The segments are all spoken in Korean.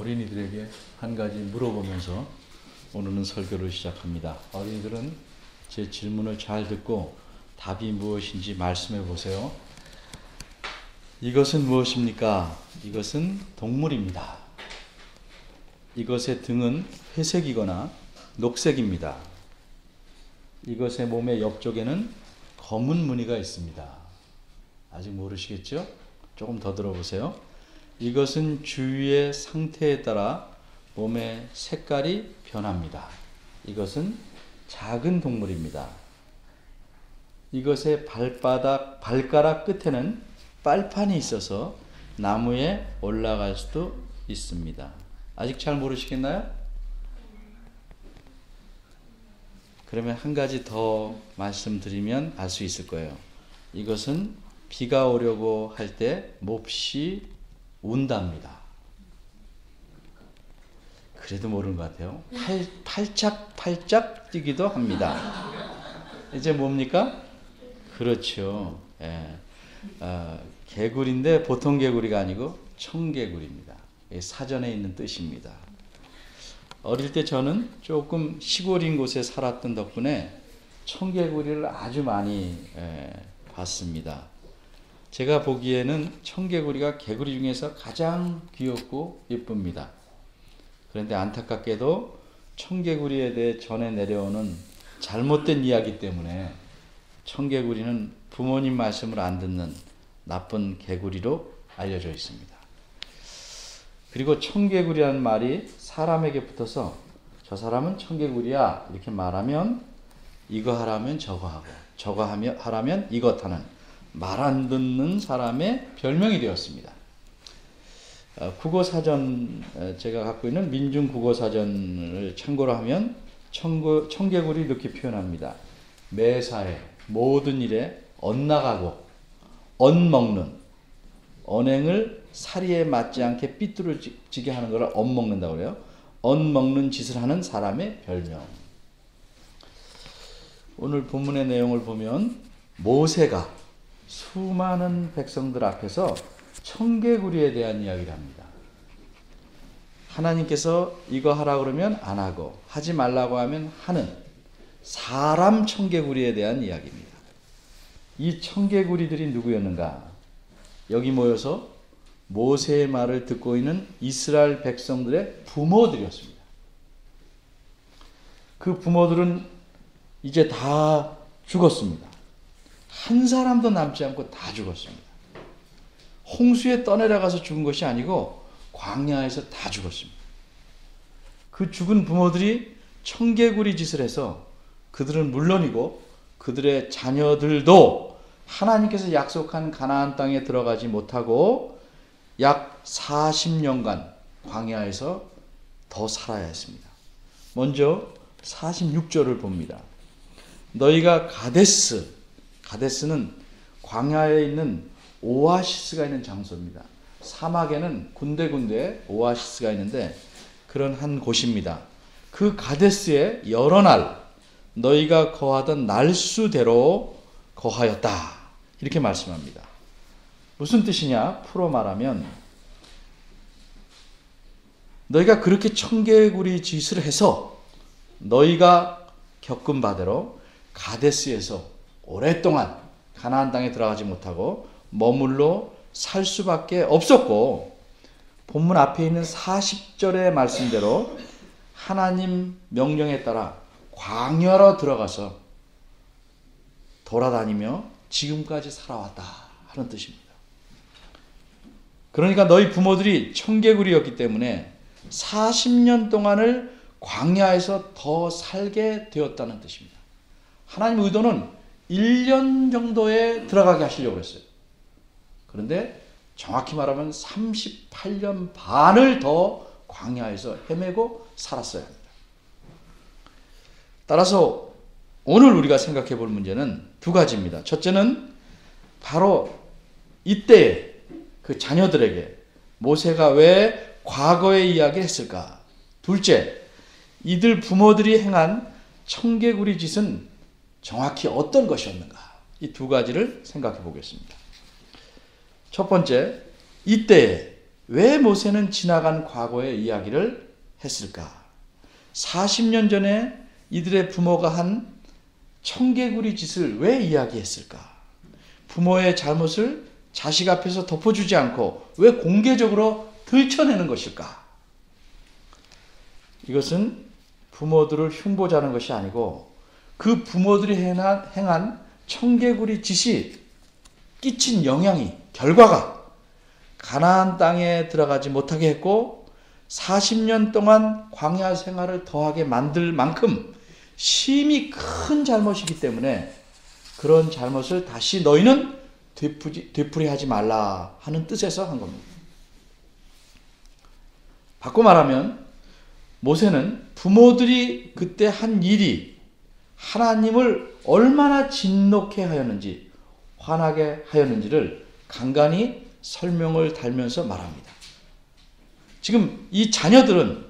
어린이들에게 한 가지 물어보면서 오늘은 설교를 시작합니다. 어린이들은 제 질문을 잘 듣고 답이 무엇인지 말씀해 보세요. 이것은 무엇입니까? 이것은 동물입니다. 이것의 등은 회색이거나 녹색입니다. 이것의 몸의 옆쪽에는 검은 무늬가 있습니다. 아직 모르시겠죠? 조금 더 들어보세요. 이것은 주위의 상태에 따라 몸의 색깔이 변합니다. 이것은 작은 동물입니다. 이것의 발가락 끝에는 빨판이 있어서 나무에 올라갈 수도 있습니다. 아직 잘 모르시겠나요? 그러면 한 가지 더 말씀드리면 알 수 있을 거예요. 이것은 비가 오려고 할 때 몹시 운답니다. 그래도 모르는 것 같아요. 팔짝 뛰기도 합니다. 이제 뭡니까? 그렇죠. 예. 개구리인데 보통 개구리가 아니고 청개구리입니다. 사전에 있는 뜻입니다. 어릴 때 저는 조금 시골인 곳에 살았던 덕분에 청개구리를 아주 많이 봤습니다. 제가 보기에는 청개구리가 개구리 중에서 가장 귀엽고 예쁩니다. 그런데 안타깝게도 청개구리에 대해 전해 내려오는 잘못된 이야기 때문에 청개구리는 부모님 말씀을 안 듣는 나쁜 개구리로 알려져 있습니다. 그리고 청개구리라는 말이 사람에게 붙어서 저 사람은 청개구리야 이렇게 말하면 이거 하라면 저거 하고 저거 하라면 이것 하는 말 안 듣는 사람의 별명이 되었습니다. 국어사전 제가 갖고 있는 민중국어사전을 참고로 하면 청개구리 이렇게 표현합니다. 매사에 모든 일에 엇나가고 엇먹는 언행을 사리에 맞지 않게 삐뚤어지게 하는 것을 엇먹는다고 그래요. 엇먹는 짓을 하는 사람의 별명. 오늘 본문의 내용을 보면 모세가 수많은 백성들 앞에서 청개구리에 대한 이야기를 합니다. 하나님께서 이거 하라 그러면 안 하고 하지 말라고 하면 하는 사람 청개구리에 대한 이야기입니다. 이 청개구리들이 누구였는가? 여기 모여서 모세의 말을 듣고 있는 이스라엘 백성들의 부모들이었습니다. 그 부모들은 이제 다 죽었습니다. 한 사람도 남지 않고 다 죽었습니다. 홍수에 떠내려가서 죽은 것이 아니고 광야에서 다 죽었습니다. 그 죽은 부모들이 청개구리 짓을 해서 그들은 물론이고 그들의 자녀들도 하나님께서 약속한 가나안 땅에 들어가지 못하고 약 40년간 광야에서 더 살아야 했습니다. 먼저 46절을 봅니다. 너희가 가데스는 광야에 있는 오아시스가 있는 장소입니다. 사막에는 군데군데 오아시스가 있는데 그런 한 곳입니다. 그 가데스에 여러 날 너희가 거하던 날수대로 거하였다. 이렇게 말씀합니다. 무슨 뜻이냐? 풀어 말하면 너희가 그렇게 청개구리 짓을 해서 너희가 겪은 바대로 가데스에서 오랫동안 가나안 땅에 들어가지 못하고 머물러 살 수밖에 없었고 본문 앞에 있는 40절의 말씀대로 하나님 명령에 따라 광야로 들어가서 돌아다니며 지금까지 살아왔다 하는 뜻입니다. 그러니까 너희 부모들이 청개구리였기 때문에 40년 동안을 광야에서 더 살게 되었다는 뜻입니다. 하나님 의도는 1년 정도에 들어가게 하시려고 했어요. 그런데 정확히 말하면 38년 반을 더 광야에서 헤매고 살았어야 합니다. 따라서 오늘 우리가 생각해 볼 문제는 두 가지입니다. 첫째는 바로 이때 그 자녀들에게 모세가 왜 과거의 이야기를 했을까? 둘째, 이들 부모들이 행한 청개구리 짓은 정확히 어떤 것이었는가? 이 두 가지를 생각해 보겠습니다. 첫 번째, 이때에 왜 모세는 지나간 과거의 이야기를 했을까? 40년 전에 이들의 부모가 한 청개구리 짓을 왜 이야기했을까? 부모의 잘못을 자식 앞에서 덮어주지 않고 왜 공개적으로 들춰내는 것일까? 이것은 부모들을 흉보자는 것이 아니고 그 부모들이 행한 청개구리 짓이 끼친 영향이, 결과가 가나안 땅에 들어가지 못하게 했고 40년 동안 광야 생활을 더하게 만들 만큼 심히 큰 잘못이기 때문에 그런 잘못을 다시 너희는 되풀이하지 말라 하는 뜻에서 한 겁니다. 바꿔 말하면 모세는 부모들이 그때 한 일이 하나님을 얼마나 진노케 하였는지, 화나게 하였는지를 간간히 설명을 달면서 말합니다. 지금 이 자녀들은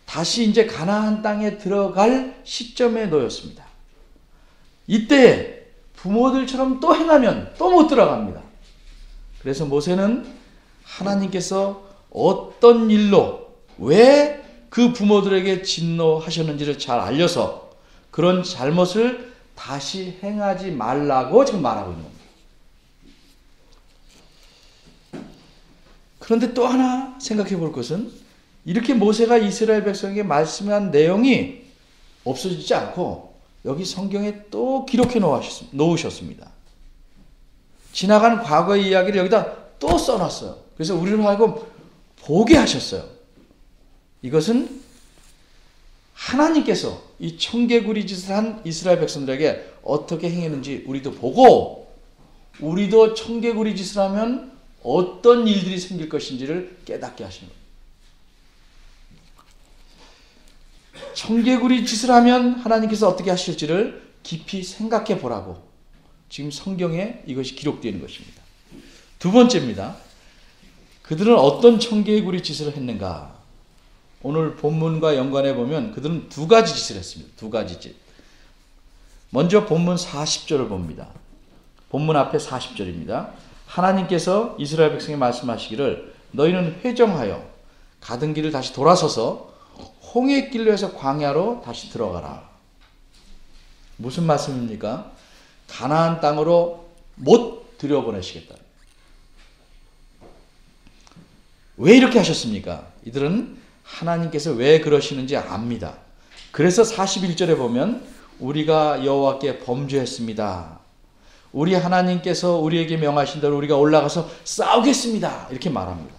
다시 이제 가나안 땅에 들어갈 시점에 놓였습니다. 이때 부모들처럼 또 행하면 또 못 들어갑니다. 그래서 모세는 하나님께서 어떤 일로 왜 그 부모들에게 진노하셨는지를 잘 알려서 그런 잘못을 다시 행하지 말라고 지금 말하고 있는 겁니다. 그런데 또 하나 생각해 볼 것은 이렇게 모세가 이스라엘 백성에게 말씀한 내용이 없어지지 않고 여기 성경에 또 기록해 놓으셨습니다. 지나간 과거의 이야기를 여기다 또 써놨어요. 그래서 우리를 하여금 보게 하셨어요. 이것은 하나님께서 이 청개구리 짓을 한 이스라엘 백성들에게 어떻게 행했는지 우리도 보고 우리도 청개구리 짓을 하면 어떤 일들이 생길 것인지를 깨닫게 하시는 거예요. 청개구리 짓을 하면 하나님께서 어떻게 하실지를 깊이 생각해 보라고 지금 성경에 이것이 기록되어 있는 것입니다. 두 번째입니다. 그들은 어떤 청개구리 짓을 했는가? 오늘 본문과 연관해 보면 그들은 두 가지 짓을 했습니다. 두 가지 짓. 먼저 본문 40절을 봅니다. 본문 앞에 40절입니다. 하나님께서 이스라엘 백성에 말씀하시기를 너희는 회정하여 가던 길을 다시 돌아서서 홍해길로 해서 광야로 다시 들어가라. 무슨 말씀입니까? 가나안 땅으로 못 들여보내시겠다. 왜 이렇게 하셨습니까? 이들은 하나님께서 왜 그러시는지 압니다. 그래서 41절에 보면 우리가 여호와께 범죄했습니다. 우리 하나님께서 우리에게 명하신 대로 우리가 올라가서 싸우겠습니다. 이렇게 말합니다.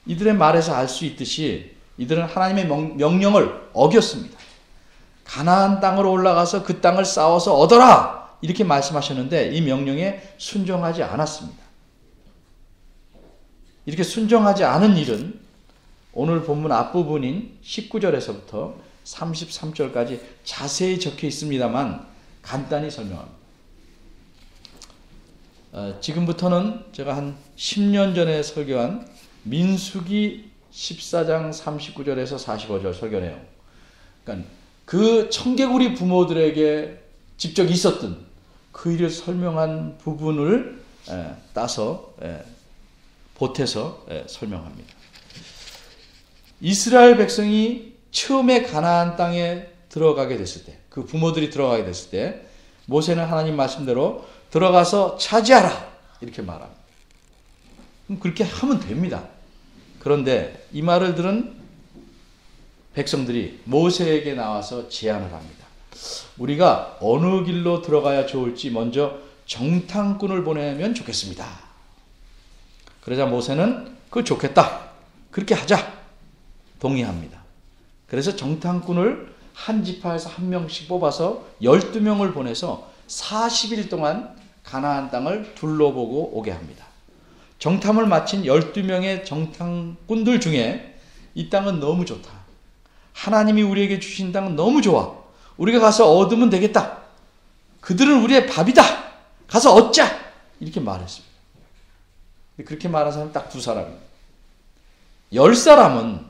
이들의 말에서 알 수 있듯이 이들은 하나님의 명령을 어겼습니다. 가나안 땅으로 올라가서 그 땅을 싸워서 얻어라 이렇게 말씀하셨는데 이 명령에 순종하지 않았습니다. 이렇게 순종하지 않은 일은 오늘 본문 앞부분인 19절에서부터 33절까지 자세히 적혀 있습니다만 간단히 설명합니다. 지금부터는 제가 한 10년 전에 설교한 민수기 14장 39절에서 45절 설교 내용. 그러니까 그 청개구리 부모들에게 직접 있었던 그 일을 설명한 부분을 따서 보태서 설명합니다. 이스라엘 백성이 처음에 가나안 땅에 들어가게 됐을 때, 그 부모들이 들어가게 됐을 때 모세는 하나님 말씀대로 들어가서 차지하라 이렇게 말합니다. 그럼 그렇게 하면 됩니다. 그런데 이 말을 들은 백성들이 모세에게 나와서 제안을 합니다. 우리가 어느 길로 들어가야 좋을지 먼저 정탐꾼을 보내면 좋겠습니다. 그러자 모세는 그거 좋겠다. 그렇게 하자. 동의합니다. 그래서 정탐꾼을 한 지파에서 한 명씩 뽑아서 12명을 보내서 40일 동안 가나안 땅을 둘러보고 오게 합니다. 정탐을 마친 12명의 정탐꾼들 중에 이 땅은 너무 좋다. 하나님이 우리에게 주신 땅은 너무 좋아. 우리가 가서 얻으면 되겠다. 그들은 우리의 밥이다. 가서 얻자. 이렇게 말했습니다. 그렇게 말한 사람은 딱 두 사람입니다. 10사람은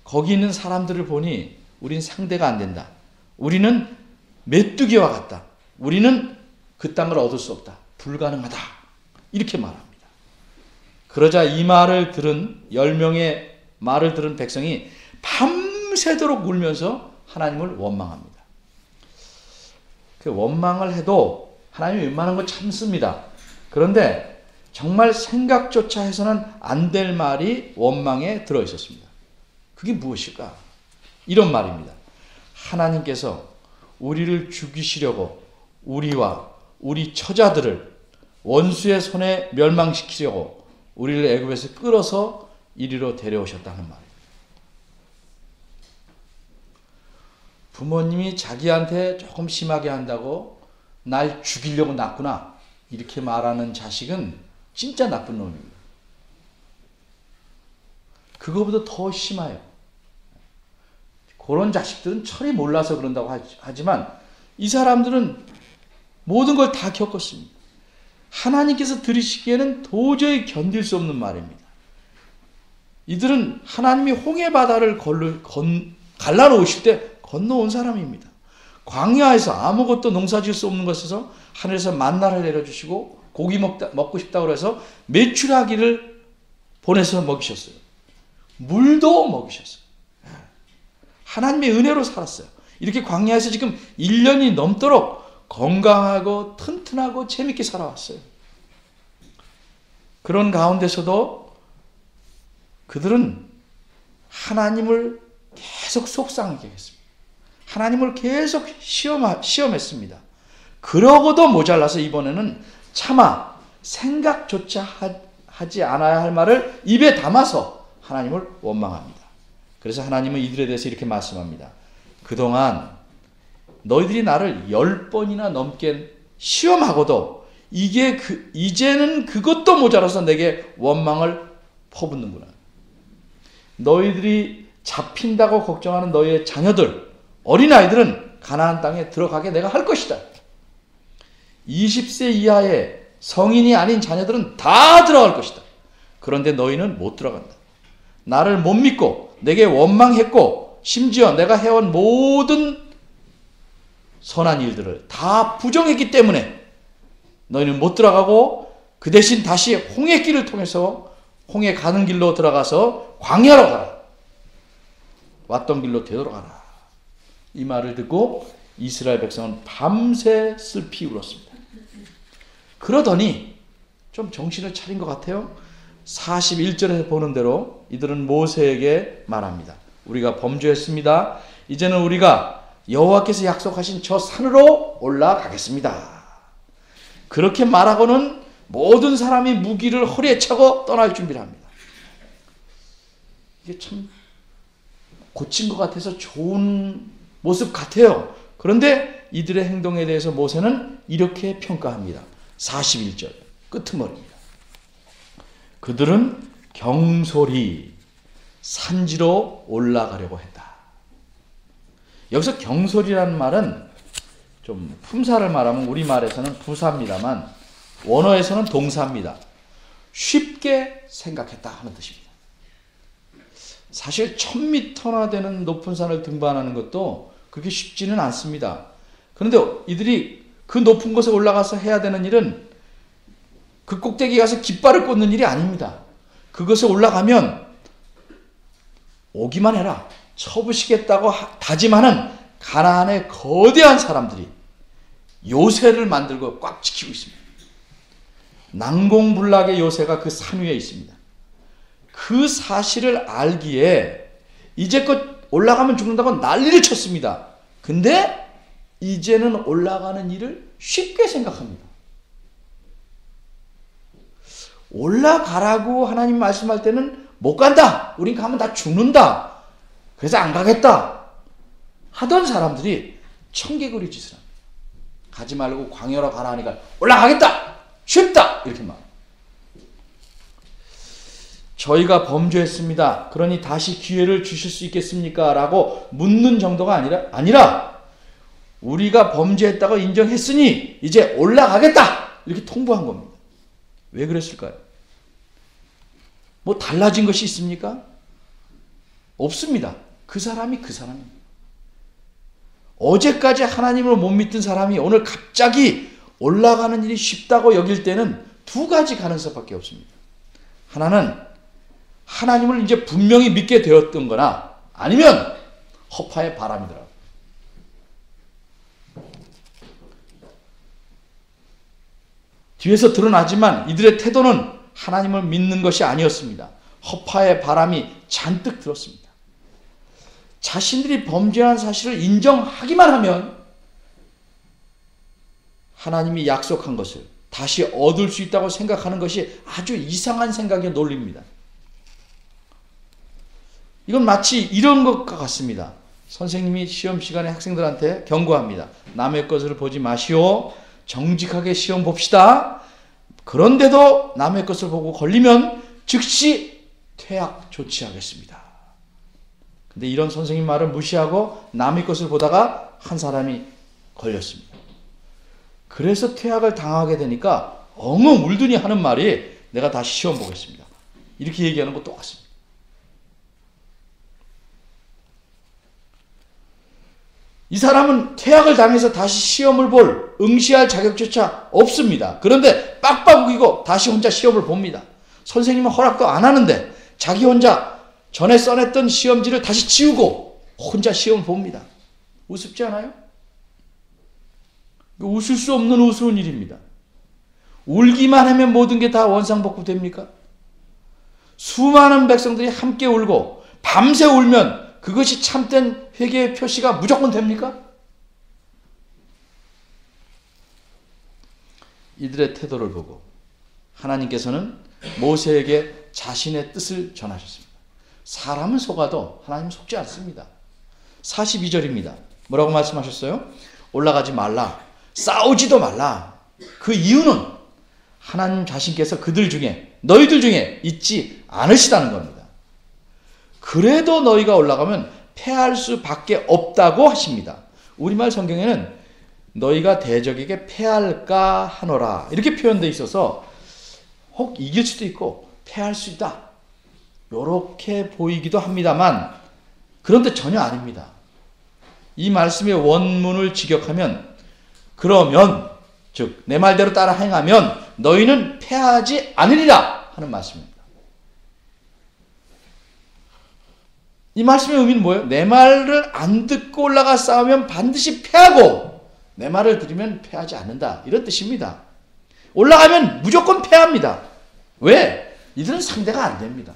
거기 있는 사람들을 보니 우린 상대가 안 된다. 우리는 메뚜기와 같다. 우리는 그 땅을 얻을 수 없다. 불가능하다. 이렇게 말합니다. 그러자 이 말을 들은 10명의 말을 들은 백성이 밤새도록 울면서 하나님을 원망합니다. 그 원망을 해도 하나님이 웬만한 거 참습니다. 그런데 정말 생각조차 해서는 안 될 말이 원망에 들어 있었습니다. 그게 무엇일까? 이런 말입니다. 하나님께서 우리를 죽이시려고 우리와 우리 처자들을 원수의 손에 멸망시키려고 우리를 애굽에서 끌어서 이리로 데려오셨다는 말이에요. 부모님이 자기한테 조금 심하게 한다고 날 죽이려고 낳구나 이렇게 말하는 자식은 진짜 나쁜 놈입니다. 그거보다 더 심해요. 그런 자식들은 철이 몰라서 그런다고 하지만 이 사람들은 모든 걸 다 겪었습니다. 하나님께서 들으시기에는 도저히 견딜 수 없는 말입니다. 이들은 하나님이 홍해 바다를 갈라놓으실 때 건너온 사람입니다. 광야에서 아무것도 농사지을 수 없는 것에서 하늘에서 만나를 내려주시고 고기 먹고 싶다고 해서 메추라기를 보내서 먹이셨어요. 물도 먹이셨어요. 하나님의 은혜로 살았어요. 이렇게 광야에서 지금 1년이 넘도록 건강하고 튼튼하고 재밌게 살아왔어요. 그런 가운데서도 그들은 하나님을 계속 속상하게 했습니다. 하나님을 계속 시험했습니다. 그러고도 모자라서 이번에는 차마 생각조차 하지 않아야 할 말을 입에 담아서 하나님을 원망합니다. 그래서 하나님은 이들에 대해서 이렇게 말씀합니다. 그동안 너희들이 나를 10번이나 넘게 시험하고도 이제는 그것도 모자라서 내게 원망을 퍼붓는구나. 너희들이 잡힌다고 걱정하는 너희의 자녀들, 어린아이들은 가나안 땅에 들어가게 내가 할 것이다. 20세 이하의 성인이 아닌 자녀들은 다 들어갈 것이다. 그런데 너희는 못 들어간다. 나를 못 믿고 내게 원망했고 심지어 내가 해온 모든 선한 일들을 다 부정했기 때문에 너희는 못 들어가고 그 대신 다시 홍해길을 통해서 홍해 가는 길로 들어가서 광야로 가라. 왔던 길로 되돌아가라. 이 말을 듣고 이스라엘 백성은 밤새 슬피 울었습니다. 그러더니 좀 정신을 차린 것 같아요. 41절에서 보는 대로 이들은 모세에게 말합니다. 우리가 범죄했습니다. 이제는 우리가 여호와께서 약속하신 저 산으로 올라가겠습니다. 그렇게 말하고는 모든 사람이 무기를 허리에 차고 떠날 준비를 합니다. 이게 참 고친 것 같아서 좋은 모습 같아요. 그런데 이들의 행동에 대해서 모세는 이렇게 평가합니다. 41절 끄트머리입니다. 그들은 경솔히 산지로 올라가려고 했다. 여기서 경솔이라는 말은 좀 품사를 말하면 우리말에서는 부사입니다만 원어에서는 동사입니다. 쉽게 생각했다 하는 뜻입니다. 사실 1000m나 되는 높은 산을 등반하는 것도 그렇게 쉽지는 않습니다. 그런데 이들이 그 높은 곳에 올라가서 해야 되는 일은 그 꼭대기에 가서 깃발을 꽂는 일이 아닙니다. 그것에 올라가면 오기만 해라. 쳐부시겠다고 다짐하는 가나안의 거대한 사람들이 요새를 만들고 꽉 지키고 있습니다. 난공불락의 요새가 그 산 위에 있습니다. 그 사실을 알기에 이제껏 올라가면 죽는다고 난리를 쳤습니다. 근데 이제는 올라가는 일을 쉽게 생각합니다. 올라가라고 하나님 말씀할 때는 못 간다. 우린 가면 다 죽는다. 그래서 안 가겠다. 하던 사람들이 청개구리 짓을 합니다. 가지 말고 광야로 가라 하니까 올라가겠다. 쉽다. 이렇게 말. 저희가 범죄했습니다. 그러니 다시 기회를 주실 수 있겠습니까? 라고 묻는 정도가 아니라 우리가 범죄했다고 인정했으니 이제 올라가겠다. 이렇게 통보한 겁니다. 왜 그랬을까요? 뭐 달라진 것이 있습니까? 없습니다. 그 사람이 그 사람입니다. 어제까지 하나님을 못 믿던 사람이 오늘 갑자기 올라가는 일이 쉽다고 여길 때는 두 가지 가능성밖에 없습니다. 하나는 하나님을 이제 분명히 믿게 되었던 거나 아니면 허파의 바람이더라고요. 뒤에서 드러나지만 이들의 태도는 하나님을 믿는 것이 아니었습니다. 허파의 바람이 잔뜩 들었습니다. 자신들이 범죄한 사실을 인정하기만 하면 하나님이 약속한 것을 다시 얻을 수 있다고 생각하는 것이 아주 이상한 생각의 논리입니다. 이건 마치 이런 것과 같습니다. 선생님이 시험 시간에 학생들한테 경고합니다. 남의 것을 보지 마시오. 정직하게 시험 봅시다. 그런데도 남의 것을 보고 걸리면 즉시 퇴학 조치하겠습니다. 근데 이런 선생님 말을 무시하고 남의 것을 보다가 한 사람이 걸렸습니다. 그래서 퇴학을 당하게 되니까 엉엉 울더니 하는 말이 내가 다시 시험 보겠습니다. 이렇게 얘기하는 것도 똑같습니다. 이 사람은 퇴학을 당해서 다시 시험을 볼 응시할 자격조차 없습니다. 그런데 빡빡 우기고 다시 혼자 시험을 봅니다. 선생님은 허락도 안 하는데 자기 혼자 전에 써냈던 시험지를 다시 지우고 혼자 시험을 봅니다. 우습지 않아요? 웃을 수 없는 우스운 일입니다. 울기만 하면 모든 게 다 원상복구됩니까? 수많은 백성들이 함께 울고 밤새 울면 그것이 참된 회개의 표시가 무조건 됩니까? 이들의 태도를 보고 하나님께서는 모세에게 자신의 뜻을 전하셨습니다. 사람은 속아도 하나님은 속지 않습니다. 42절입니다. 뭐라고 말씀하셨어요? 올라가지 말라. 싸우지도 말라. 그 이유는 하나님 자신께서 그들 중에 너희들 중에 있지 않으시다는 겁니다. 그래도 너희가 올라가면 패할 수밖에 없다고 하십니다. 우리말 성경에는 너희가 대적에게 패할까 하노라 이렇게 표현되어 있어서 혹 이길 수도 있고 패할 수 있다 이렇게 보이기도 합니다만 그런데 전혀 아닙니다. 이 말씀의 원문을 직역하면 그러면 즉 내 말대로 따라 행하면 너희는 패하지 않으리라 하는 말씀입니다. 이 말씀의 의미는 뭐예요? 내 말을 안 듣고 올라가 싸우면 반드시 패하고 내 말을 들으면 패하지 않는다 이런 뜻입니다. 올라가면 무조건 패합니다. 왜? 이들은 상대가 안 됩니다.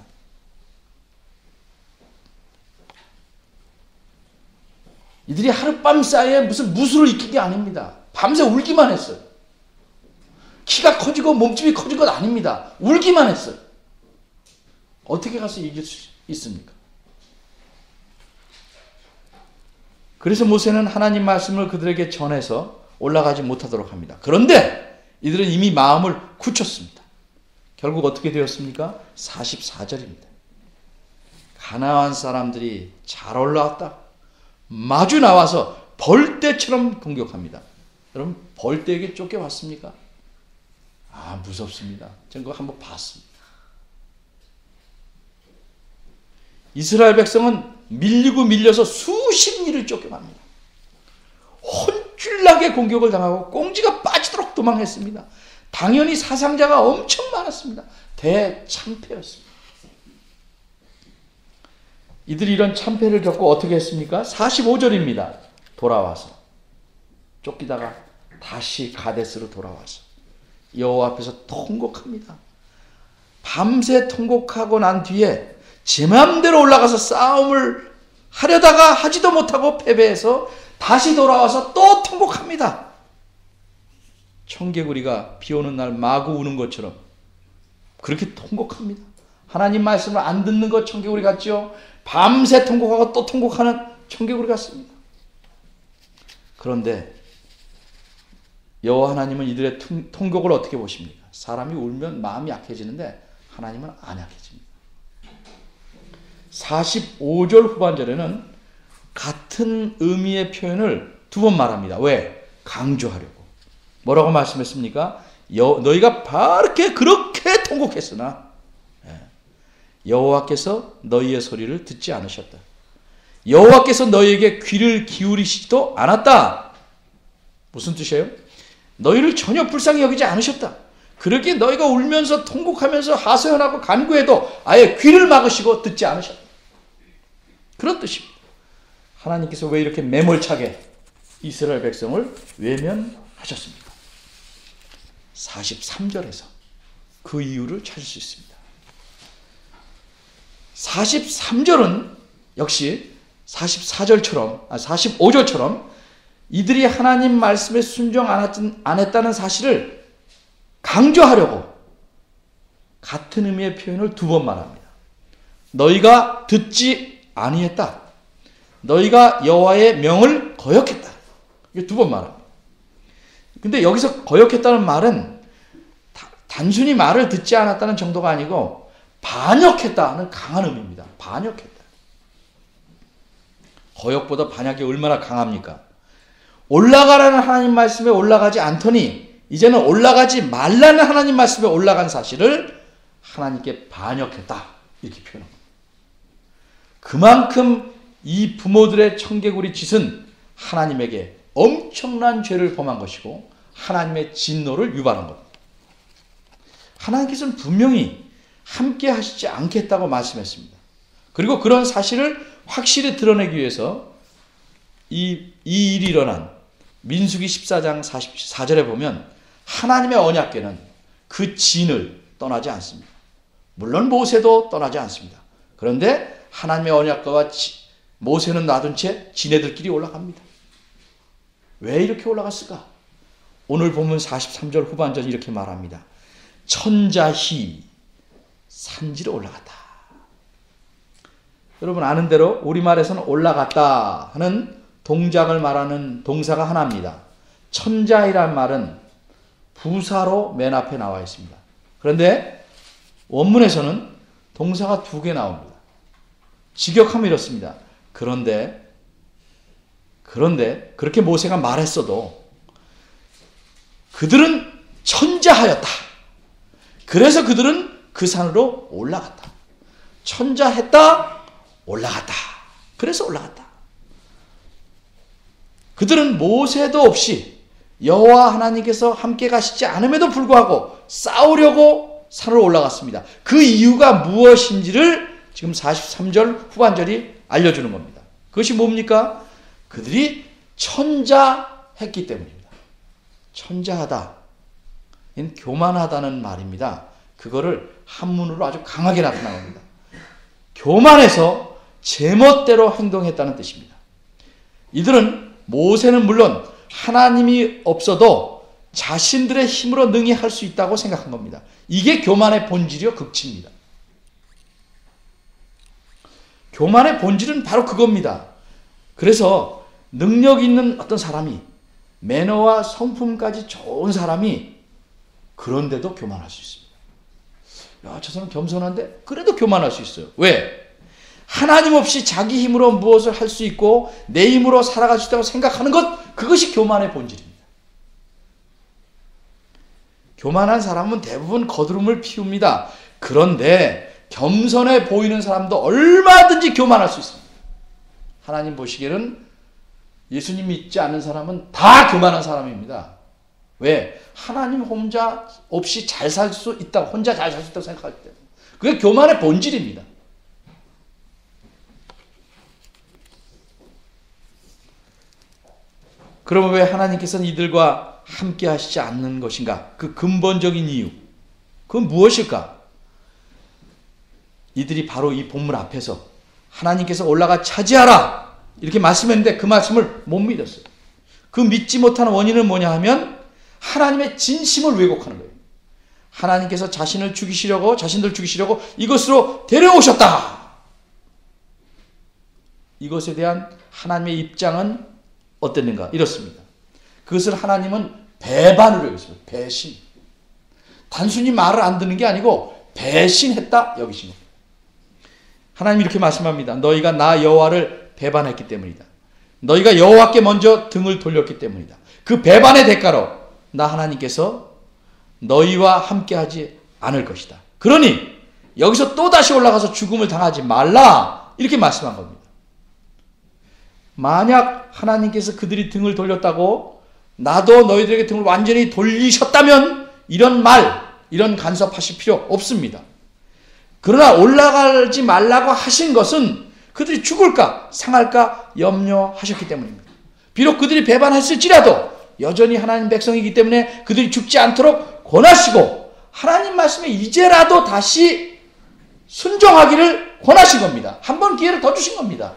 이들이 하룻밤 사이에 무슨 무술을 익힌 게 아닙니다. 밤새 울기만 했어요. 키가 커지고 몸집이 커진 건 아닙니다. 울기만 했어요. 어떻게 가서 이길 수 있습니까? 그래서 모세는 하나님 말씀을 그들에게 전해서 올라가지 못하도록 합니다. 그런데 이들은 이미 마음을 굳혔습니다. 결국 어떻게 되었습니까? 44절입니다. 가나안 사람들이 잘 올라왔다. 마주 나와서 벌떼처럼 공격합니다. 여러분 벌떼에게 쫓겨왔습니까? 아 무섭습니다. 저는 그거 한번 봤습니다. 이스라엘 백성은 밀리고 밀려서 수십 리를 쫓겨갑니다. 혼쭐나게 공격을 당하고 꽁지가 빠지도록 도망했습니다. 당연히 사상자가 엄청 많았습니다. 대참패였습니다. 이들이 이런 참패를 겪고 어떻게 했습니까? 45절입니다. 돌아와서 쫓기다가 다시 가데스로 돌아와서 여호와 앞에서 통곡합니다. 밤새 통곡하고 난 뒤에 제 마음대로 올라가서 싸움을 하려다가 하지도 못하고 패배해서 다시 돌아와서 또 통곡합니다. 청개구리가 비 오는 날 마구 우는 것처럼 그렇게 통곡합니다. 하나님 말씀을 안 듣는 것 청개구리 같죠? 밤새 통곡하고 또 통곡하는 청개구리 같습니다. 그런데 여호와 하나님은 이들의 통곡을 어떻게 보십니까? 사람이 울면 마음이 약해지는데 하나님은 안 약해집니다. 45절 후반절에는 같은 의미의 표현을 두 번 말합니다. 왜? 강조하려고. 뭐라고 말씀했습니까? 너희가 바르게 그렇게 통곡했으나 여호와께서 너희의 소리를 듣지 않으셨다. 여호와께서 너희에게 귀를 기울이시지도 않았다. 무슨 뜻이에요? 너희를 전혀 불쌍히 여기지 않으셨다. 그렇게 너희가 울면서 통곡하면서 하소연하고 간구해도 아예 귀를 막으시고 듣지 않으셨다. 그런 뜻입니다. 하나님께서 왜 이렇게 매몰차게 이스라엘 백성을 외면하셨습니까? 43절에서 그 이유를 찾을 수 있습니다. 43절은 역시 45절처럼 이들이 하나님 말씀에 순종 안 했다는 사실을 강조하려고 같은 의미의 표현을 두 번 말합니다. 너희가 듣지 아니했다. 너희가 여호와의 명을 거역했다. 이게 두 번 말합니다. 근데 여기서 거역했다는 말은 단순히 말을 듣지 않았다는 정도가 아니고 반역했다는 강한 의미입니다. 반역했다. 거역보다 반역이 얼마나 강합니까? 올라가라는 하나님 말씀에 올라가지 않더니 이제는 올라가지 말라는 하나님 말씀에 올라간 사실을 하나님께 반역했다. 이렇게 표현합니다. 그만큼 이 부모들의 청개구리 짓은 하나님에게 엄청난 죄를 범한 것이고 하나님의 진노를 유발한 겁니다. 하나님께서는 분명히 함께 하시지 않겠다고 말씀했습니다. 그리고 그런 사실을 확실히 드러내기 위해서 이 일이 일어난 민수기 14장 44절에 보면 하나님의 언약궤는 그 진을 떠나지 않습니다. 물론 모세도 떠나지 않습니다. 그런데 하나님의 언약궤와 모세는 놔둔 채 지네들끼리 올라갑니다. 왜 이렇게 올라갔을까? 오늘 본문 43절 후반절 이렇게 말합니다. 천자히 산지로 올라갔다. 여러분 아는 대로 우리말에서는 올라갔다 하는 동작을 말하는 동사가 하나입니다. 천자이란 말은 부사로 맨 앞에 나와 있습니다. 그런데 원문에서는 동사가 두 개 나옵니다. 직역하면 이렇습니다. 그런데 그렇게 모세가 말했어도 그들은 천자하였다. 그래서 그들은 그 산으로 올라갔다. 천자했다. 올라갔다. 그래서 올라갔다. 그들은 모세도 없이 여호와 하나님께서 함께 가시지 않음에도 불구하고 싸우려고 산으로 올라갔습니다. 그 이유가 무엇인지를 지금 43절 후반절이 알려주는 겁니다. 그것이 뭡니까? 그들이 천자했기 때문입니다. 천자하다. 이는 교만하다는 말입니다. 그거를 한문으로 아주 강하게 나타납니다. 교만해서 제멋대로 행동했다는 뜻입니다. 이들은 모세는 물론 하나님이 없어도 자신들의 힘으로 능히 할 수 있다고 생각한 겁니다. 이게 교만의 본질이요 극치입니다. 교만의 본질은 바로 그겁니다. 그래서 능력 있는 어떤 사람이 매너와 성품까지 좋은 사람이 그런데도 교만할 수 있습니다. 야, 저 사람 겸손한데 그래도 교만할 수 있어요. 왜? 하나님 없이 자기 힘으로 무엇을 할 수 있고 내 힘으로 살아갈 수 있다고 생각하는 것, 그것이 교만의 본질입니다. 교만한 사람은 대부분 거드름을 피웁니다. 그런데 겸손해 보이는 사람도 얼마든지 교만할 수 있습니다. 하나님 보시기에는 예수님 믿지 않는 사람은 다 교만한 사람입니다. 왜? 하나님 혼자 없이 잘 살 수 있다, 혼자 잘 살 수 있다고 생각하기 때문에. 그게 교만의 본질입니다. 그러면 왜 하나님께서는 이들과 함께 하시지 않는 것인가? 그 근본적인 이유. 그건 무엇일까? 이들이 바로 이 본문 앞에서 하나님께서 올라가 차지하라! 이렇게 말씀했는데 그 말씀을 못 믿었어요. 그 믿지 못하는 원인은 뭐냐 하면 하나님의 진심을 왜곡하는 거예요. 하나님께서 자신들 죽이시려고 이것으로 데려오셨다. 이것에 대한 하나님의 입장은 어땠는가? 이렇습니다. 그것을 하나님은 배반으로 여기십니다. 배신. 단순히 말을 안 듣는 게 아니고 배신했다 여기십니다. 하나님 이렇게 말씀합니다. 너희가 나 여호와를 배반했기 때문이다. 너희가 여호와께 먼저 등을 돌렸기 때문이다. 그 배반의 대가로 나 하나님께서 너희와 함께하지 않을 것이다. 그러니 여기서 또다시 올라가서 죽음을 당하지 말라 이렇게 말씀한 겁니다. 만약 하나님께서 그들이 등을 돌렸다고 나도 너희들에게 등을 완전히 돌리셨다면 이런 말 이런 간섭하실 필요 없습니다. 그러나 올라가지 말라고 하신 것은 그들이 죽을까 상할까 염려하셨기 때문입니다. 비록 그들이 배반했을지라도 여전히 하나님 백성이기 때문에 그들이 죽지 않도록 권하시고 하나님 말씀에 이제라도 다시 순종하기를 권하신 겁니다. 한 번 기회를 더 주신 겁니다.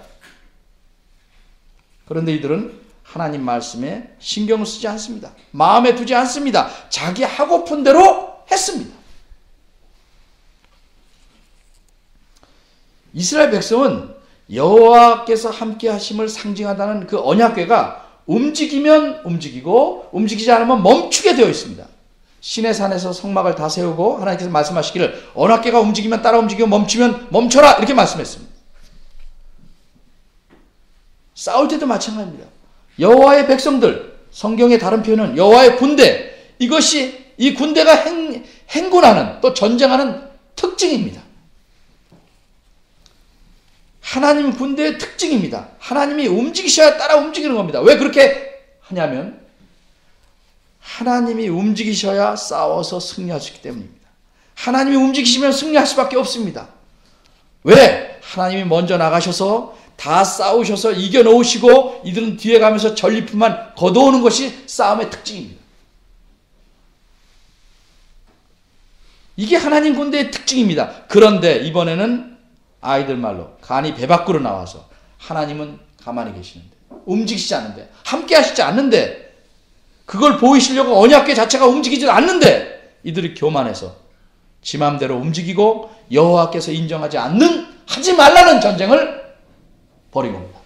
그런데 이들은 하나님 말씀에 신경을 쓰지 않습니다. 마음에 두지 않습니다. 자기 하고픈 대로 했습니다. 이스라엘 백성은 여호와께서 함께 하심을 상징하다는 그 언약궤가 움직이면 움직이고 움직이지 않으면 멈추게 되어 있습니다. 시내산에서 성막을 다 세우고 하나님께서 말씀하시기를 언약궤가 움직이면 따라 움직이고 멈추면 멈춰라 이렇게 말씀했습니다. 싸울 때도 마찬가지입니다. 여호와의 백성들, 성경의 다른 표현은 여호와의 군대, 이것이 이 군대가 행군하는 또 전쟁하는 특징입니다. 하나님 군대의 특징입니다. 하나님이 움직이셔야 따라 움직이는 겁니다. 왜 그렇게 하냐면 하나님이 움직이셔야 싸워서 승리할 수 있기 때문입니다. 하나님이 움직이시면 승리할 수밖에 없습니다. 왜? 하나님이 먼저 나가셔서 다 싸우셔서 이겨놓으시고 이들은 뒤에 가면서 전리품만 걷어오는 것이 싸움의 특징입니다. 이게 하나님 군대의 특징입니다. 그런데 이번에는 아이들 말로 간이 배 밖으로 나와서 하나님은 가만히 계시는데 움직이시지 않는데 함께 하시지 않는데 그걸 보이시려고 언약궤 자체가 움직이지 않는데 이들이 교만해서 지 맘대로 움직이고 여호와께서 인정하지 않는 하지 말라는 전쟁을 벌인 겁니다.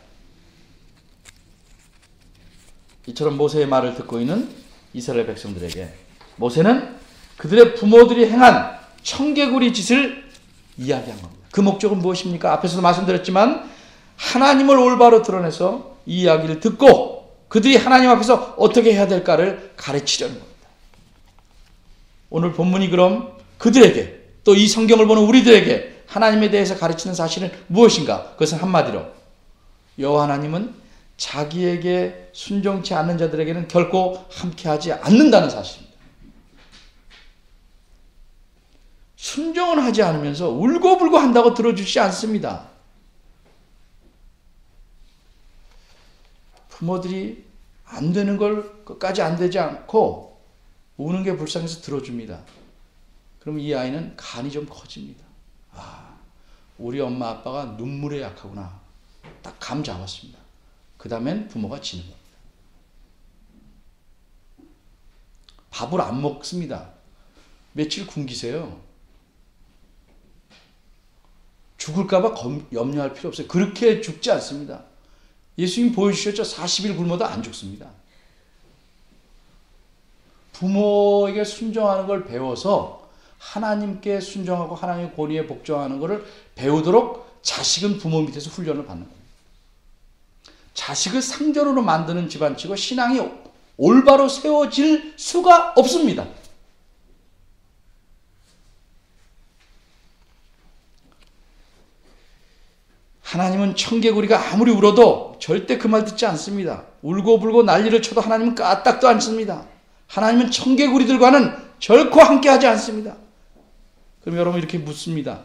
이처럼 모세의 말을 듣고 있는 이스라엘 백성들에게 모세는 그들의 부모들이 행한 청개구리 짓을 이야기한 겁니다. 그 목적은 무엇입니까? 앞에서도 말씀드렸지만 하나님을 올바로 드러내서 이 이야기를 듣고 그들이 하나님 앞에서 어떻게 해야 될까를 가르치려는 겁니다. 오늘 본문이 그럼 그들에게 또 이 성경을 보는 우리들에게 하나님에 대해서 가르치는 사실은 무엇인가? 그것은 한마디로 여호와 하나님은 자기에게 순종치 않는 자들에게는 결코 함께하지 않는다는 사실입니다. 순종은 하지 않으면서 울고불고 한다고 들어주지 않습니다. 부모들이 안 되는 걸 끝까지 안 되지 않고 우는 게 불쌍해서 들어줍니다. 그럼 이 아이는 간이 좀 커집니다. 아, 우리 엄마 아빠가 눈물에 약하구나. 딱 감 잡았습니다. 그 다음엔 부모가 지는 겁니다. 밥을 안 먹습니다. 며칠 굶기세요. 죽을까봐 염려할 필요 없어요. 그렇게 죽지 않습니다. 예수님이 보여주셨죠. 40일 굶어도 안 죽습니다. 부모에게 순종하는 걸 배워서 하나님께 순종하고 하나님의 권위에 복종하는 것을 배우도록 자식은 부모 밑에서 훈련을 받는 겁니다. 자식을 상전으로 만드는 집안치고 신앙이 올바로 세워질 수가 없습니다. 하나님은 청개구리가 아무리 울어도 절대 그 말 듣지 않습니다. 울고불고 난리를 쳐도 하나님은 까딱도 않습니다. 하나님은 청개구리들과는 결코 함께하지 않습니다. 그럼 여러분 이렇게 묻습니다.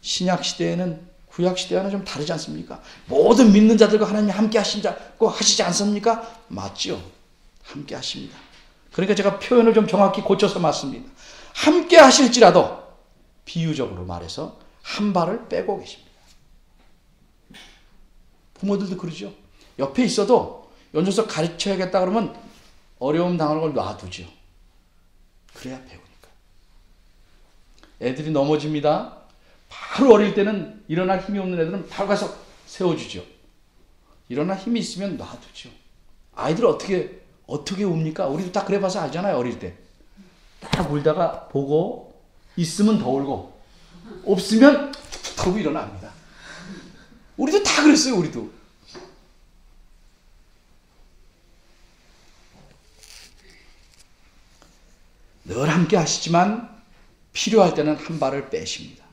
신약시대에는 구약시대와는 좀 다르지 않습니까? 모든 믿는 자들과 하나님이 함께 하시자고 하시지 않습니까? 맞죠. 함께 하십니다. 그러니까 제가 표현을 좀 정확히 고쳐서 맞습니다. 함께 하실지라도 비유적으로 말해서 한 발을 빼고 계십니다. 부모들도 그러죠. 옆에 있어도 연줘서 가르쳐야겠다 그러면 어려움 당하는 걸 놔두죠. 그래야 배우니까. 애들이 넘어집니다. 바로 어릴 때는 일어날 힘이 없는 애들은 바로 가서 세워주죠. 일어날 힘이 있으면 놔두죠. 아이들 어떻게 웁니까? 우리도 딱 그래봐서 알잖아요. 어릴 때. 딱 울다가 보고 있으면 더 울고 없으면 툭툭 하고 일어납니다. 우리도 다 그랬어요. 우리도. 늘 함께 하시지만 필요할 때는 한 발을 빼십니다.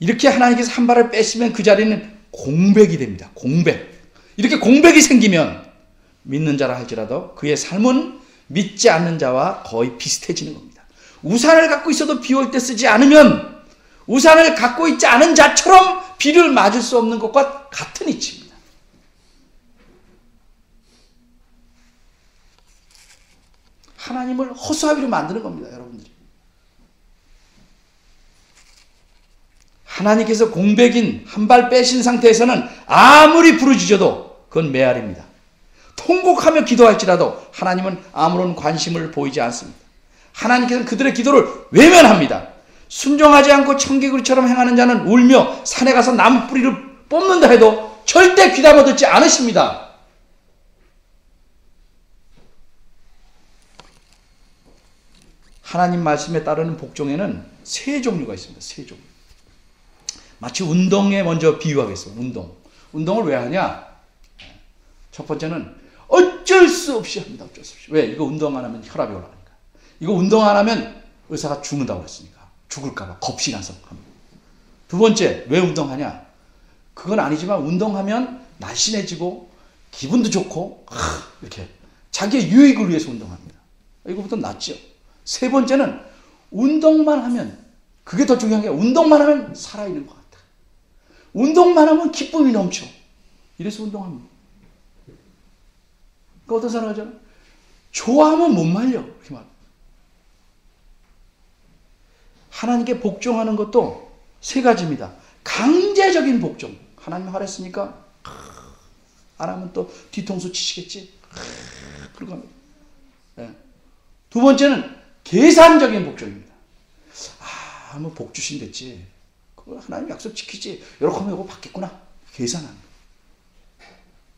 이렇게 하나님께서 한 발을 빼시면 그 자리는 공백이 됩니다. 공백. 이렇게 공백이 생기면 믿는 자라 할지라도 그의 삶은 믿지 않는 자와 거의 비슷해지는 겁니다. 우산을 갖고 있어도 비 올 때 쓰지 않으면 우산을 갖고 있지 않은 자처럼 비를 맞을 수 없는 것과 같은 이치입니다. 하나님을 허수아비로 만드는 겁니다, 여러분들이. 하나님께서 공백인 한 발 빼신 상태에서는 아무리 부르짖어도 그건 메아리입니다. 통곡하며 기도할지라도 하나님은 아무런 관심을 보이지 않습니다. 하나님께서는 그들의 기도를 외면합니다. 순종하지 않고 청개구리처럼 행하는 자는 울며 산에 가서 나무 뿌리를 뽑는다 해도 절대 귀담아 듣지 않으십니다. 하나님 말씀에 따르는 복종에는 세 종류가 있습니다. 세 종류. 마치 운동에 먼저 비유하겠습니다. 운동을 왜 하냐? 첫 번째는 어쩔 수 없이 합니다. 어쩔 수 없이. 왜? 이거 운동 안 하면 혈압이 올라가니까. 이거 운동 안 하면 의사가 죽는다고 했으니까. 죽을까봐 겁이 나서 합니다. 두 번째, 왜 운동하냐? 그건 아니지만 운동하면 날씬해지고 기분도 좋고 이렇게 자기의 유익을 위해서 운동합니다. 이거보다 낫죠. 세 번째는 운동만 하면, 그게 더 중요한 게 운동만 하면 살아있는 것 같아. 운동만 하면 기쁨이 넘쳐. 이래서 운동합니다. 그러니까 어떤 사람 하잖아요. 좋아하면 못 말려. 이렇게 말. 하나님께 복종하는 것도 세 가지입니다. 강제적인 복종. 하나님 하랬으니까 안 하면 또 뒤통수 치시겠지. 그러고 합니다. 네. 두 번째는 계산적인 복종입니다. 뭐 복 주신댔지. 그거 하나님 약속 지키지. 이렇게 하면 이거 받겠구나. 계산합니다.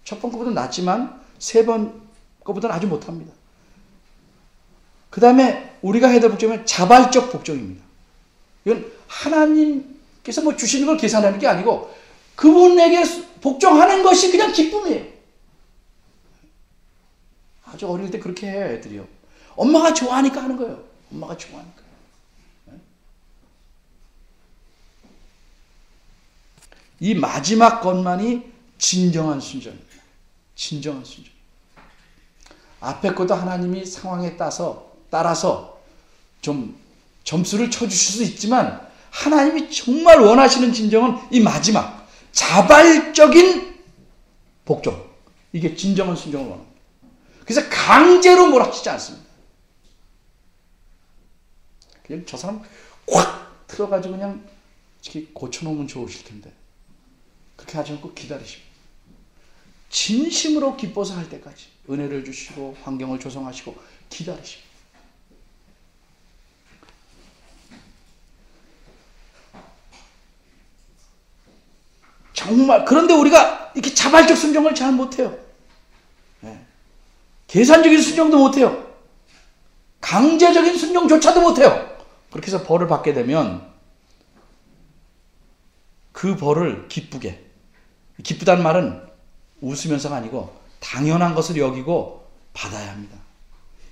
첫 번 거보다 낫지만 세 번 거보다는 아주 못합니다. 그 다음에 우리가 해야 될 복종은 자발적 복종입니다. 이건 하나님께서 뭐 주시는 걸 계산하는 게 아니고 그분에게 복종하는 것이 그냥 기쁨이에요. 아주 어릴 때 그렇게 해요, 애들이요. 엄마가 좋아하니까 하는 거예요. 엄마가 좋아하니까. 이 마지막 것만이 진정한 순종입니다. 진정한 순종. 앞에 것도 하나님이 상황에 따라서 좀 점수를 쳐주실 수 있지만 하나님이 정말 원하시는 진정은 이 마지막 자발적인 복종. 이게 진정한 순종을 원합니다. 그래서 강제로 몰아치지 않습니다. 그냥 저 사람 확 틀어가지고 그냥 이렇게 고쳐놓으면 좋으실 텐데 그렇게 하지 않고 기다리십니다. 진심으로 기뻐서 할 때까지 은혜를 주시고 환경을 조성하시고 기다리십니다. 정말 그런데 우리가 이렇게 자발적 순종을 잘 못해요. 네. 계산적인 순종도 못해요. 강제적인 순종조차도 못해요. 그렇게 해서 벌을 받게 되면 그 벌을 기쁘다는 말은 웃으면서가 아니고 당연한 것을 여기고 받아야 합니다.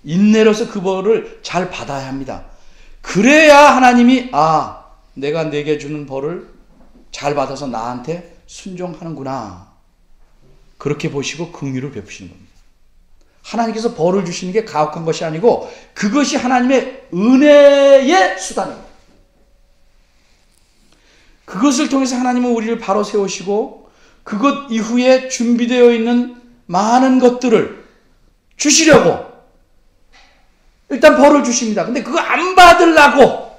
인내로서 그 벌을 잘 받아야 합니다. 그래야 하나님이 내가 내게 주는 벌을 잘 받아서 나한테 순종하는구나. 그렇게 보시고 긍휼을 베푸시는 겁니다. 하나님께서 벌을 주시는 게 가혹한 것이 아니고 그것이 하나님의 은혜의 수단입니다. 그것을 통해서 하나님은 우리를 바로 세우시고 그것 이후에 준비되어 있는 많은 것들을 주시려고 일단 벌을 주십니다. 근데 그거 안 받으려고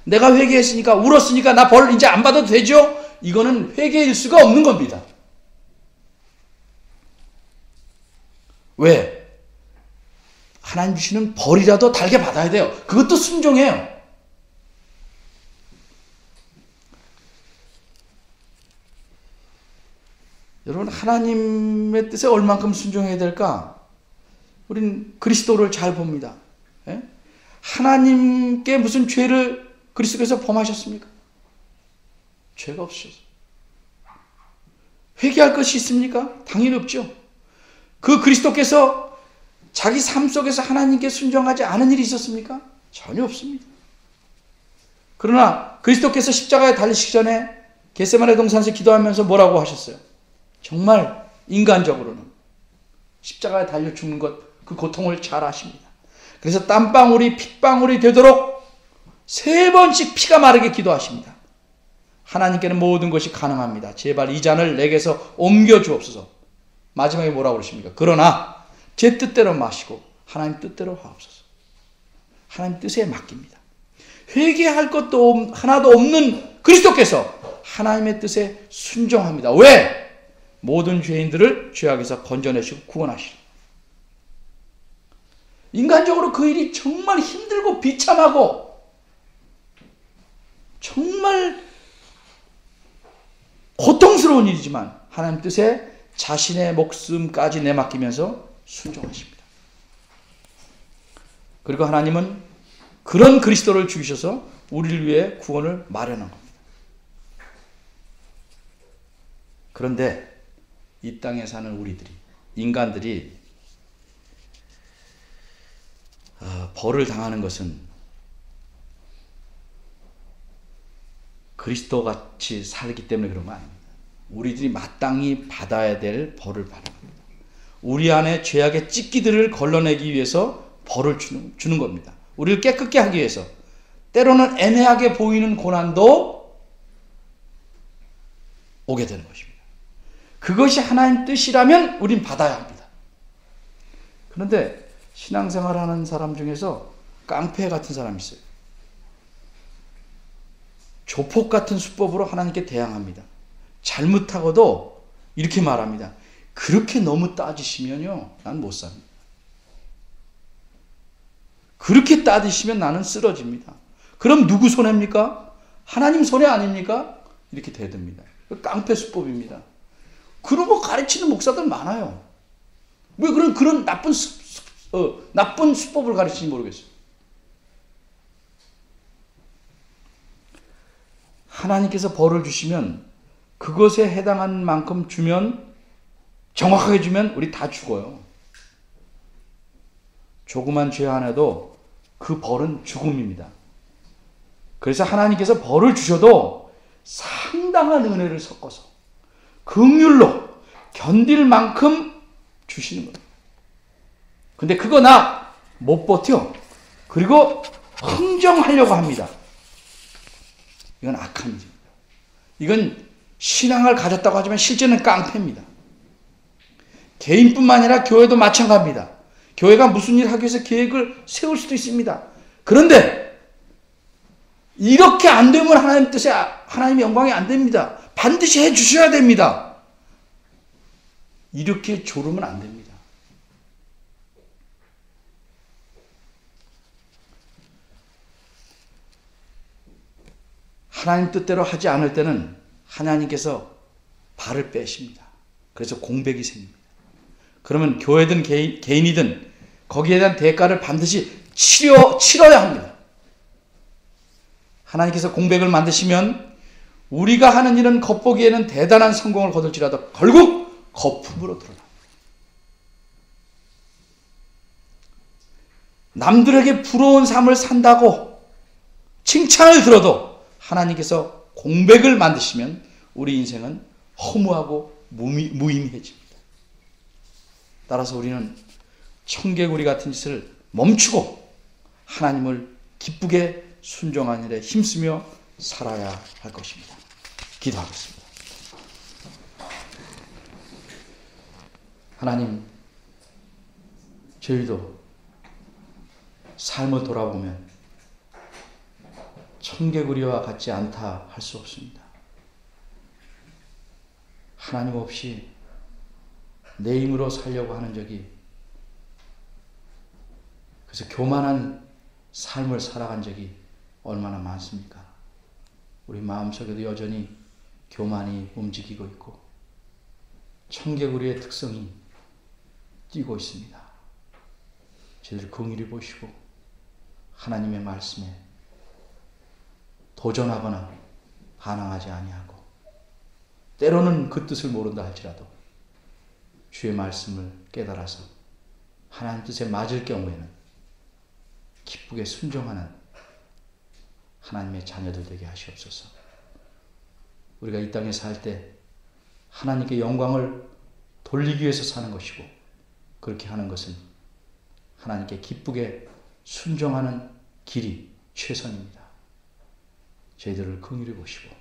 내가 회개했으니까 울었으니까 나 벌 이제 안 받아도 되죠? 이거는 회개일 수가 없는 겁니다. 왜? 하나님 주시는 벌이라도 달게 받아야 돼요. 그것도 순종해요. 여러분 하나님의 뜻에 얼만큼 순종해야 될까? 우린 그리스도를 잘 봅니다. 예? 하나님께 무슨 죄를 그리스도께서 범하셨습니까? 죄가 없으셨어요. 회개할 것이 있습니까? 당연히 없죠. 그 그리스도께서 자기 삶 속에서 하나님께 순종하지 않은 일이 있었습니까? 전혀 없습니다. 그러나 그리스도께서 십자가에 달리시기 전에 겟세마네 동산에서 기도하면서 뭐라고 하셨어요? 정말 인간적으로는 십자가에 달려 죽는 것, 그 고통을 잘 아십니다. 그래서 땀방울이 핏방울이 되도록 3번씩 피가 마르게 기도하십니다. 하나님께는 모든 것이 가능합니다. 제발 이 잔을 내게서 옮겨 주옵소서. 마지막에 뭐라고 그러십니까? 그러나 제 뜻대로 마시고 하나님 뜻대로 하옵소서. 하나님 뜻에 맡깁니다. 회개할 것도 하나도 없는 그리스도께서 하나님의 뜻에 순종합니다. 왜? 모든 죄인들을 죄악에서 건져내시고 구원하시고. 인간적으로 그 일이 정말 힘들고 비참하고 정말 고통스러운 일이지만 하나님 뜻에 자신의 목숨까지 내맡기면서 순종하십니다. 그리고 하나님은 그런 그리스도를 주셔서 우리를 위해 구원을 마련한 겁니다. 그런데 이 땅에 사는 우리들이, 인간들이 벌을 당하는 것은 그리스도같이 살기 때문에 그런 거 아닙니다. 우리들이 마땅히 받아야 될 벌을 받는 겁니다. 우리 안에 죄악의 찢기들을 걸러내기 위해서 벌을 주는 겁니다. 우리를 깨끗게 하기 위해서. 때로는 애매하게 보이는 고난도 오게 되는 것입니다. 그것이 하나님 뜻이라면 우린 받아야 합니다. 그런데 신앙생활하는 사람 중에서 깡패 같은 사람이 있어요. 조폭 같은 수법으로 하나님께 대항합니다. 잘못하고도 이렇게 말합니다. 그렇게 너무 따지시면요, 난 못 삽니다. 그렇게 따지시면 나는 쓰러집니다. 그럼 누구 손해입니까? 하나님 손해 아닙니까? 이렇게 대듭니다. 깡패 수법입니다. 그런 거 가르치는 목사들 많아요. 왜 그런 나쁜 수법을 가르치는지 모르겠어요. 하나님께서 벌을 주시면 그것에 해당한 만큼 주면, 정확하게 주면 우리 다 죽어요. 조그만 죄 하나도 그 벌은 죽음입니다. 그래서 하나님께서 벌을 주셔도 상당한 은혜를 섞어서 긍휼로 견딜 만큼 주시는 거예요. 근데 그거 나 못 버텨. 그리고 흥정하려고 합니다. 이건 악한 일입니다. 이건 신앙을 가졌다고 하지만 실제는 깡패입니다. 개인뿐만 아니라 교회도 마찬가지입니다. 교회가 무슨 일을 하기 위해서 계획을 세울 수도 있습니다. 그런데 이렇게 안 되면 하나님 뜻에, 하나님의 영광이 안 됩니다. 반드시 해 주셔야 됩니다. 이렇게 조르면 안 됩니다. 하나님 뜻대로 하지 않을 때는 하나님께서 발을 빼십니다. 그래서 공백이 생깁니다. 그러면 교회든 개인이든 거기에 대한 대가를 반드시 치러야 합니다. 하나님께서 공백을 만드시면 우리가 하는 일은 겉보기에는 대단한 성공을 거둘지라도 결국 거품으로 드러납니다. 남들에게 부러운 삶을 산다고 칭찬을 들어도 하나님께서 공백을 만드시면 우리 인생은 허무하고 무의미해집니다. 따라서 우리는 청개구리 같은 짓을 멈추고 하나님을 기쁘게 순종하는 일에 힘쓰며 살아야 할 것입니다. 기도하겠습니다. 하나님, 저희도 삶을 돌아보면 청개구리와 같지 않다 할 수 없습니다. 하나님 없이 내 힘으로 살려고 하는 적이, 그래서 교만한 삶을 살아간 적이 얼마나 많습니까? 우리 마음속에도 여전히 교만이 움직이고 있고 청개구리의 특성이 띄고 있습니다. 저희들 긍휼히 보시고 하나님의 말씀에 도전하거나 반항하지 아니하고, 때로는 그 뜻을 모른다 할지라도 주의 말씀을 깨달아서 하나님 뜻에 맞을 경우에는 기쁘게 순종하는 하나님의 자녀들 되게 하시옵소서. 우리가 이 땅에 살 때 하나님께 영광을 돌리기 위해서 사는 것이고, 그렇게 하는 것은 하나님께 기쁘게 순종하는 길이 최선입니다. 저희들을 긍휼히 보시고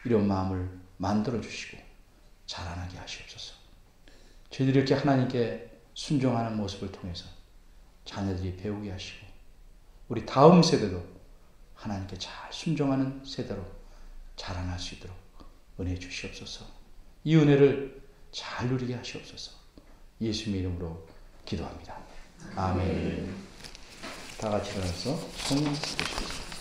이런 마음을 만들어 주시고 자라나게 하시옵소서. 저희들이 이렇게 하나님께 순종하는 모습을 통해서 자녀들이 배우게 하시고 우리 다음 세대도 하나님께 잘 순종하는 세대로 자라날 수 있도록 은혜 주시옵소서. 이 은혜를 잘 누리게 하시옵소서. 예수님의 이름으로 기도합니다. 아멘. 다 같이 일어나서 손 드시겠습니다.